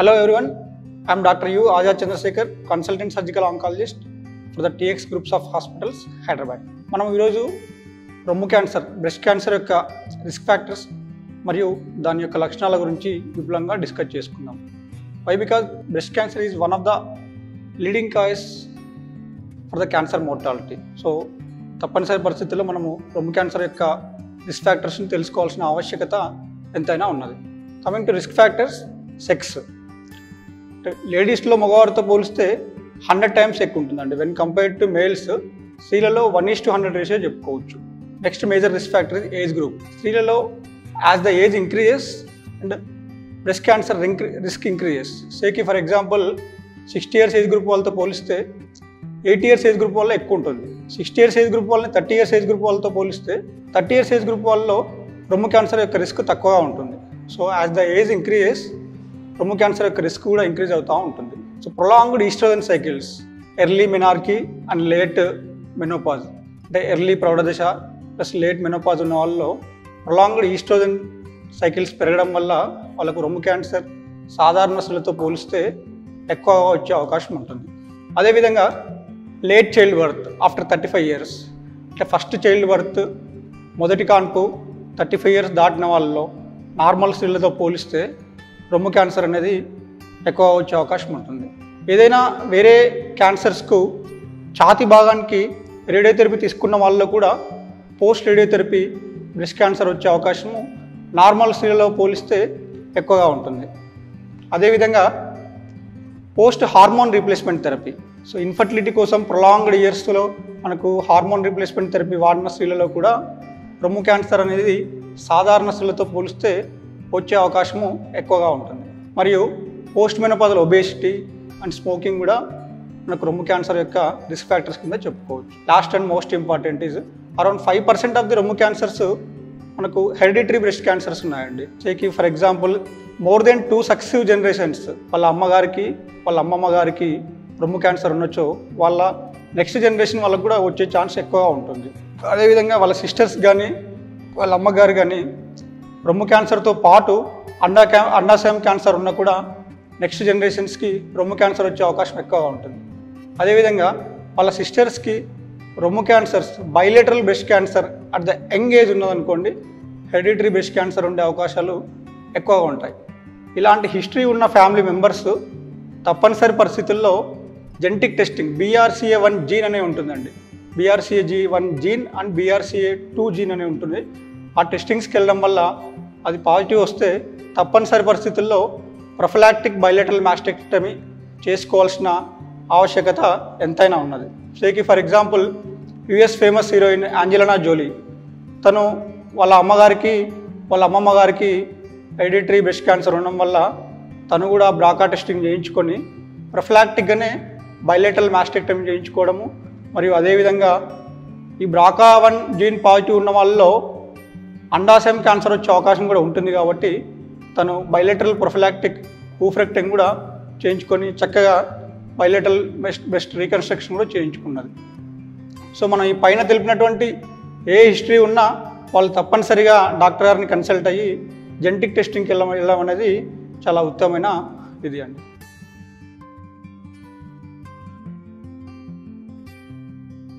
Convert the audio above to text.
Hello everyone, I am Dr. U. Ajay Chandrasekhar, consultant surgical oncologist for the TX groups of hospitals, Hyderabad. మనం ఈరోజు రొమ్ము cancer, breast cancer యొక్క risk factors మరియు దాని యొక్క లక్షణాల గురించి విపులంగా డిస్కస్ చేసుకుందాం. Why because breast cancer is one of the leading cause for the cancer mortality. So తప్పనిసరి పరిస్థితుల్లో మనము రొమ్ము క్యాన్సర్ యొక్క రిస్క్ ఫ్యాక్టర్స్ని తెలుసుకోవాల్సిన ఆవశ్యకత ఎంతైనా ఉన్నది. Coming to risk factors, sex. లేడీస్లో మగవారితో పోలిస్తే 100 times ఎక్కువ ఉంటుందండి. వెన్ కంపేర్డ్ టు మేల్స్ స్త్రీలలో 1:100 రేషియో చెప్పుకోవచ్చు. Next major risk factor age group. స్త్రీలలో as the age increases and breast cancer risk increases. సేకి for example 60 years age group వాళ్ళతో పోలిస్తే 80 years ఏజ్ గ్రూప్ వాళ్ళ ఎక్కువ ఉంటుంది. 60 years ఏజ్ గ్రూప్ వాళ్ళని 30 years ఏజ్ గ్రూప్ వాళ్ళతో పోలిస్తే 30 years ఏజ్ గ్రూప్ వాళ్ళలో రొమ్ము క్యాన్సర్ యొక్క రిస్క్ తక్కువగా ఉంటుంది. So as the age increases రొమ్ము క్యాన్సర్ యొక్క రిస్క్ కూడా ఇంక్రీజ్ అవుతూ ఉంటుంది. So prolonged oestrogen cycles, early menarche and late menopause, అంటే ఎర్లీ ప్రౌఢదశ ప్లస్ లేట్ మెనోపాజ్ ఉన్న వాళ్ళలో ప్రొలాంగ్డ్ ఈస్ట్రోజన్ సైకిల్స్ పెరగడం వల్ల వాళ్ళకు రొమ్ము క్యాన్సర్ సాధారణ స్త్రీలతో పోలిస్తే ఎక్కువగా వచ్చే అవకాశం ఉంటుంది. అదేవిధంగా late child birth after 35 years, అంటే ఫస్ట్ చైల్డ్ బర్త్ మొదటి కాన్పు 35 years దాటిన వాళ్ళలో నార్మల్ స్త్రీలతో పోలిస్తే రొమ్ము క్యాన్సర్ అనేది ఎక్కువ వచ్చే అవకాశం ఉంటుంది. ఏదైనా వేరే క్యాన్సర్స్కు ఛాతీ భాగానికి రేడియోథెరపీ తీసుకున్న వాళ్ళలో కూడా పోస్ట్ రేడియోథెరపీ బ్రెస్ట్ క్యాన్సర్ వచ్చే అవకాశము నార్మల్ స్త్రీలలో పోలిస్తే ఎక్కువగా ఉంటుంది. అదేవిధంగా post hormone replacement therapy. So infertility కోసం ప్రొలాంగ్డ్ ఇయర్స్లో మనకు హార్మోన్ రీప్లేస్మెంట్ థెరపీ వాడిన స్త్రీలలో కూడా రొమ్ము క్యాన్సర్ అనేది సాధారణ స్త్రీలతో పోలిస్తే వచ్చే అవకాశము ఎక్కువగా ఉంటుంది. మరియు post menopausal obesity and smoking కూడా మనకు రొమ్ము క్యాన్సర్ యొక్క రిస్క్ ఫ్యాక్టర్స్ కింద చెప్పుకోవచ్చు. Last and most important is around 5% of the రొమ్ము క్యాన్సర్స్ మనకు హెరిడిటరీ బ్రెస్ట్ క్యాన్సర్స్ ఉన్నాయండి. సేకి for example more than 2 successive generations వాళ్ళ అమ్మగారికి వాళ్ళ అమ్మమ్మ గారికి రొమ్ము క్యాన్సర్ ఉండొచ్చో వాళ్ళ నెక్స్ట్ జనరేషన్ వాళ్ళకు కూడా వచ్చే ఛాన్స్ ఎక్కువగా ఉంటుంది. అదేవిధంగా వాళ్ళ సిస్టర్స్ కానీ వాళ్ళ అమ్మగారు కానీ రొమ్ము క్యాన్సర్తో పాటు అండాశయం క్యాన్సర్ ఉన్నా కూడా నెక్స్ట్ జనరేషన్స్కి రొమ్ము క్యాన్సర్ వచ్చే అవకాశం ఎక్కువగా ఉంటుంది. అదేవిధంగా వాళ్ళ సిస్టర్స్కి రొమ్ము cancers bilateral breast cancer at the young age ఉన్నదనుకోండి, హెరిడిటరీ బ్రెస్ట్ క్యాన్సర్ ఉండే అవకాశాలు ఎక్కువగా ఉంటాయి. ఇలాంటి హిస్టరీ ఉన్న ఫ్యామిలీ మెంబర్స్ తప్పనిసరి పరిస్థితుల్లో జెనెటిక్ టెస్టింగ్ BRCA1 జీన్ అనే ఉంటుందండి. BRCA1 gene and BRCA2 gene అనే ఉంటుంది. ఆ టెస్టింగ్స్కి వెళ్ళడం వల్ల అది పాజిటివ్ వస్తే తప్పనిసరి పరిస్థితుల్లో ప్రొఫిలాక్టిక్ బైలేటరల్ మాస్టెక్టమీ చేసుకోవాల్సిన ఆవశ్యకత ఎంతైనా ఉన్నది. సేకి for example US famous heroine Angelina Jolie, తను వాళ్ళ అమ్మగారికి వాళ్ళ అమ్మమ్మ గారికి హెరిడిటరీ బ్రెస్ట్ క్యాన్సర్ ఉండడం వల్ల తను కూడా బ్రాకా టెస్టింగ్ చేయించుకొని ప్రొఫిలాక్టిక్గానే బైలేటరల్ మాస్టెక్టమీ చేయించుకోవడము, మరియు అదేవిధంగా ఈ BRCA1 జీన్ పాజిటివ్ ఉన్న వాళ్ళలో అండాశయం క్యాన్సర్ వచ్చే అవకాశం కూడా ఉంటుంది. కాబట్టి తను బైలేటరల్ ప్రొఫిలాక్టిక్ ఊఫ్రెక్టమీ కూడా చేయించుకొని చక్కగా బైలేటరల్ బ్రెస్ట్ రీకన్స్ట్రక్షన్ కూడా చేయించుకున్నది. సో మనం ఈ పైన తెలిపినటువంటి ఏ హిస్టరీ ఉన్నా వాళ్ళు తప్పనిసరిగా డాక్టర్ గారిని కన్సల్ట్ అయ్యి జెనెటిక్ టెస్టింగ్కి వెళ్ళడం అనేది చాలా ఉత్తమమైన ఇది అండి.